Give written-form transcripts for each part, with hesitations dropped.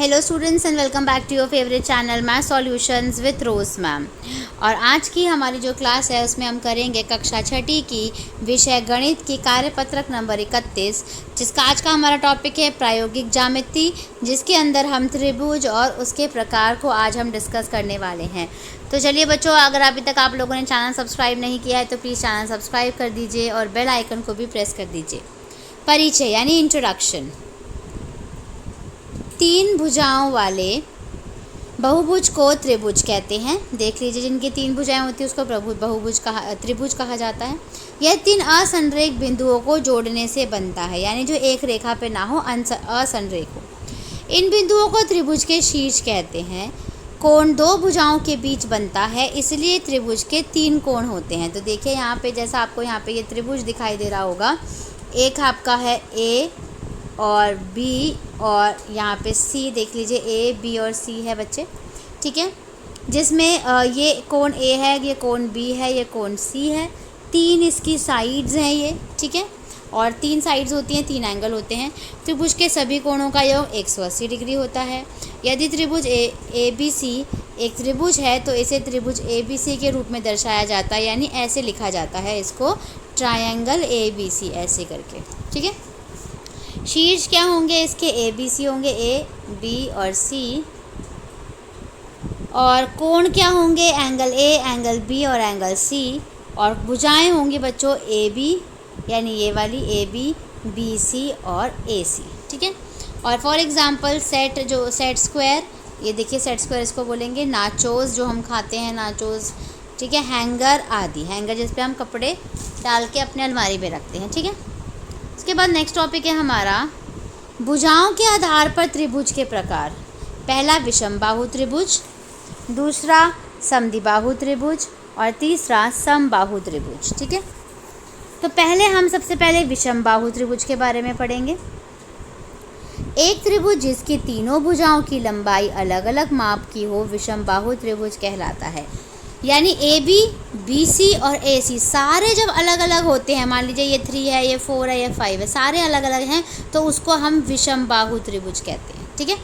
Hello students and welcome back to your favourite channel math solutions with Rose ma'am. और आज की हमारी जो क्लास है उसमें हम करेंगे कक्षा छठी की विषय गणित की कार्यपत्रक नंबर 31, जिसका आज का हमारा टॉपिक है प्रायोगिक ज्यामिति, जिसके अंदर हम त्रिभुज और उसके प्रकार को आज हम डिस्कस करने वाले हैं। तो चलिए बच्चों, अगर अभी तक आप लोगों ने चैनल सब्सक्राइब नहीं किया है तो प्लीज़ चैनल सब्सक्राइब कर दीजिए और बेल आइकन को भी प्रेस कर दीजिए। परिचय यानी इंट्रोडक्शन। तीन भुजाओं वाले बहुभुज को त्रिभुज कहते हैं। देख लीजिए, जिनकी तीन भुजाएं होती है उसको त्रिभुज कहा जाता है। यह तीन असंरेख बिंदुओं को जोड़ने से बनता है, यानी जो एक रेखा पे ना हो, असंरेख हो। इन बिंदुओं को त्रिभुज के शीर्ष कहते हैं। कोण दो भुजाओं के बीच बनता है, इसलिए त्रिभुज के तीन कोण होते हैं। तो देखिए यहाँ पे, जैसा आपको यहाँ पे ये त्रिभुज दिखाई दे रहा होगा, एक आपका है ए और बी और यहाँ पे सी। देख लीजिए, ए बी और सी है बच्चे, ठीक है, जिसमें ये कोण ए है, ये कोण बी है, ये कोण सी है। तीन इसकी साइड्स हैं ये, ठीक है, और तीन साइड्स होती हैं, तीन एंगल होते हैं। त्रिभुज के सभी कोणों का योग 180 डिग्री होता है। यदि त्रिभुज ए बी सी एक त्रिभुज है तो इसे त्रिभुज ए बी सी के रूप में दर्शाया जाता है, यानी ऐसे लिखा जाता है इसको, ट्रायंगल ए बी सी ऐसे करके, ठीक है। शीर्ष क्या होंगे इसके, ए बी सी होंगे, ए बी और सी। और कोण क्या होंगे, एंगल ए, एंगल बी और एंगल सी। और भुजाएं होंगी बच्चों ए बी, यानी ये वाली ए बी, बी सी और ए सी, ठीक है। और फॉर एग्जांपल सेट स्क्वायर, ये देखिए सेट स्क्वायर इसको बोलेंगे। नाचोस जो हम खाते हैं, नाचोस, ठीक है। हैंगर आदि, हैंगर जिस पे हम कपड़े डाल के अपने अलमारी में रखते हैं, ठीक है। उसके बाद नेक्स्ट टॉपिक है हमारा भुजाओं के आधार पर त्रिभुज के प्रकार। पहला विषमबाहु त्रिभुज, दूसरा समद्विबाहु त्रिभुज और तीसरा समबाहु त्रिभुज, ठीक है। तो हम सबसे पहले विषमबाहु त्रिभुज के बारे में पढ़ेंगे। एक त्रिभुज जिसकी तीनों भुजाओं की लंबाई अलग अलग माप की हो विषमबाहु त्रिभुज कहलाता है। यानी ए बी, बी सी और ए सी सारे जब अलग अलग होते हैं, मान लीजिए ये 3 है, ये 4 है, ये 5 है, सारे अलग अलग हैं, तो उसको हम विषमबाहु त्रिभुज कहते हैं, ठीक है।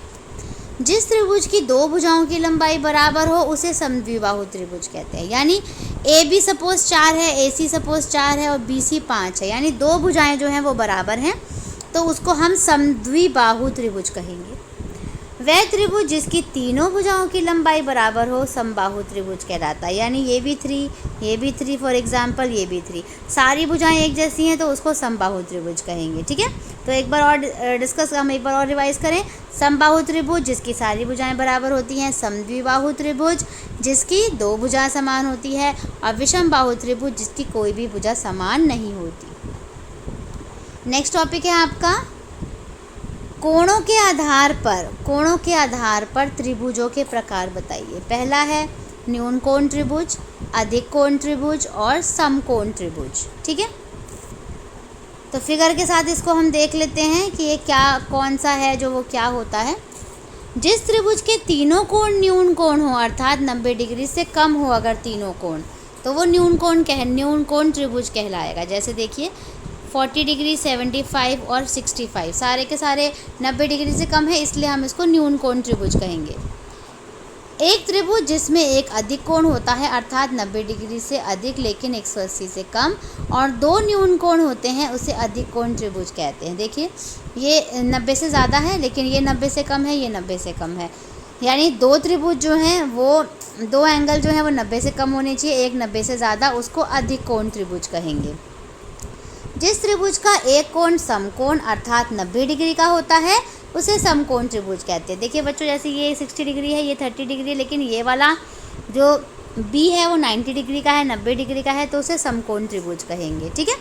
जिस त्रिभुज की दो भुजाओं की लंबाई बराबर हो उसे समद्विबाहु त्रिभुज कहते हैं। यानी ए बी सपोज 4 है, ए सी सपोज 4 है और बी सी 5 है, यानी दो भुजाएं जो हैं वो बराबर हैं, तो उसको हम समद्विबाहु त्रिभुज कहेंगे। वह त्रिभुज जिसकी तीनों भुजाओं की लंबाई बराबर हो समबाहु त्रिभुज कहलाता है। यानी ये भी 3 फॉर एग्जांपल, ये भी 3, सारी भुजाएं एक जैसी हैं तो उसको समबाहु त्रिभुज कहेंगे, ठीक है। तो एक बार और हम एक बार और रिवाइज करें। समबाहु त्रिभुज जिसकी सारी भुजाएं बराबर होती हैं, समद्विबाहु त्रिभुज जिसकी दो भुजाएं समान होती है, और विषमबाहु त्रिभुज जिसकी कोई भी भुजा समान नहीं होती। नेक्स्ट टॉपिक है आपका कोणों के आधार पर त्रिभुजों के प्रकार बताइए। पहला है न्यून कोण त्रिभुज, अधिक कोण त्रिभुज और समकोण त्रिभुज, ठीक है। तो फिगर के साथ इसको हम देख लेते हैं कि ये कौन सा है जो वो क्या होता है। जिस त्रिभुज के तीनों कोण न्यून कोण हो, अर्थात 90 डिग्री से कम हो अगर तीनों कोण, तो वो न्यून कोण त्रिभुज कहलाएगा। जैसे देखिए 40 डिग्री, 75 और 65 सारे के सारे 90 डिग्री से कम है, इसलिए हम इसको न्यून कोण त्रिभुज कहेंगे। एक त्रिभुज जिसमें एक अधिक कोण होता है, अर्थात 90 डिग्री से अधिक लेकिन 180 से कम, और दो न्यून कोण होते हैं, उसे अधिक कोण त्रिभुज कहते हैं। देखिए ये 90 से ज़्यादा है लेकिन ये 90 से कम है, ये 90 से कम है, यानी दो त्रिभुज जो हैं वो, दो एंगल जो हैं वो 90 से कम होने चाहिए, एक 90 से ज़्यादा, उसको अधिक कोण त्रिभुज कहेंगे। जिस त्रिभुज का एक कोण समकोण अर्थात 90 डिग्री का होता है उसे समकोण त्रिभुज कहते हैं। देखिए बच्चों, जैसे ये 60 डिग्री है, ये 30 डिग्री है, लेकिन ये वाला जो बी है वो 90 डिग्री का है, 90 डिग्री का है, तो उसे समकोण त्रिभुज कहेंगे, ठीक है।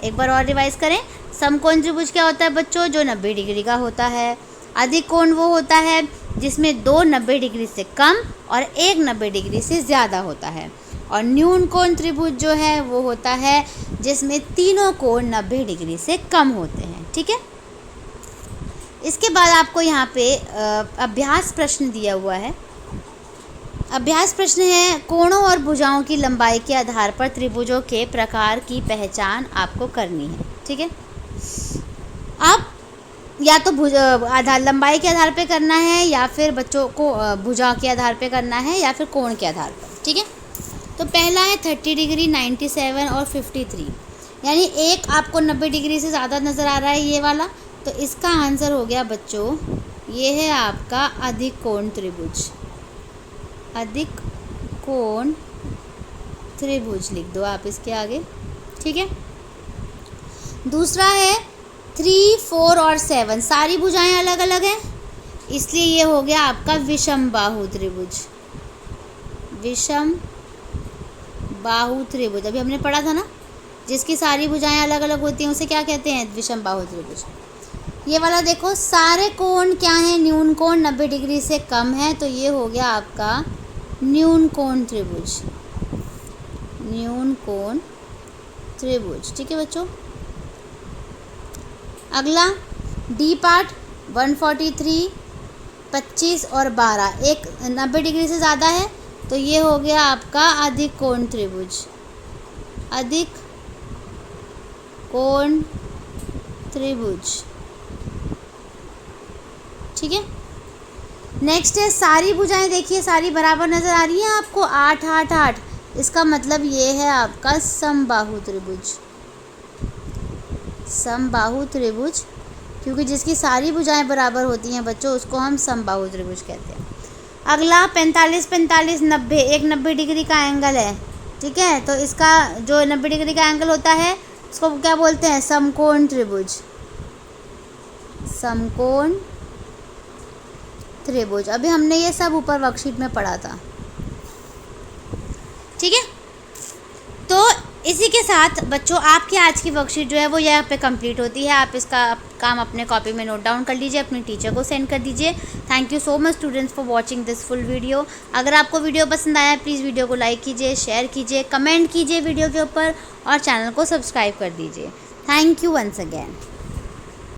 एक बार और रिवाइज करें। समकोण त्रिभुज क्या होता है बच्चों, जो 90 डिग्री का होता है। अधिक कोण वो होता है जिसमें दो 90 डिग्री से कम और एक 90 डिग्री से ज़्यादा होता है। और न्यून कोण त्रिभुज जो है वो होता है जिसमें तीनों कोण 90 डिग्री से कम होते हैं, ठीक है। इसके बाद आपको यहाँ पे अभ्यास प्रश्न दिया हुआ है। अभ्यास प्रश्न है, कोणों और भुजाओं की लंबाई के आधार पर त्रिभुजों के प्रकार की पहचान आपको करनी है, ठीक है। अब या तो आधार लंबाई के आधार पे करना है, या फिर बच्चों को भुजा के आधार पे करना है, या फिर कोण के आधार पर। ठीक है, तो पहला है 30 डिग्री, 97 और 53, यानी एक आपको 90 डिग्री से ज़्यादा नज़र आ रहा है ये वाला, तो इसका आंसर हो गया बच्चों, ये है आपका अधिक कोण त्रिभुज। अधिक कोण त्रिभुज लिख दो आप इसके आगे। ठीक है, दूसरा है 3, 4 और 7, सारी भुजाएं अलग अलग हैं, इसलिए ये हो गया आपका विषम बाहु त्रिभुज। विषम बाहु त्रिभुज अभी हमने पढ़ा था ना, जिसकी सारी भुजाएं अलग अलग होती हैं उसे क्या कहते हैं, विषम बाहु त्रिभुज। ये वाला देखो, सारे कोण क्या हैं, न्यून कोण 90 डिग्री से कम है, तो ये हो गया आपका न्यून कोण त्रिभुज। न्यून कोण त्रिभुज। ठीक है बच्चों, अगला डी पार्ट 143, 25 और 12, एक 90 डिग्री से ज़्यादा है, तो ये हो गया आपका अधिक कोण त्रिभुज। अधिक कोण त्रिभुज। ठीक है, नेक्स्ट है सारी भुजाएं, देखिए सारी बराबर नज़र आ रही हैं आपको, 8, 8, 8, इसका मतलब ये है आपका समबाहु त्रिभुज। समबाहु त्रिभुज, क्योंकि जिसकी सारी भुजाएं बराबर होती हैं बच्चों उसको हम समबाहु त्रिभुज कहते हैं। अगला 45, 45, 90, एक 90 डिग्री का एंगल है। ठीक है, तो इसका जो 90 डिग्री का एंगल होता है उसको क्या बोलते हैं, समकोण त्रिभुज। समकोण त्रिभुज, अभी हमने ये सब ऊपर वर्कशीट में पढ़ा था। ठीक है, तो इसी के साथ बच्चों आपकी आज की वर्कशीट जो है वो यहाँ पे कंप्लीट होती है। आप इसका काम अपने कॉपी में नोट डाउन कर लीजिए, अपने टीचर को सेंड कर दीजिए। Thank you so much students for watching this full video. अगर आपको वीडियो पसंद आया प्लीज़ वीडियो को लाइक कीजिए, शेयर कीजिए, कमेंट कीजिए वीडियो के ऊपर, और चैनल को सब्सक्राइब कर दीजिए। Thank you once again.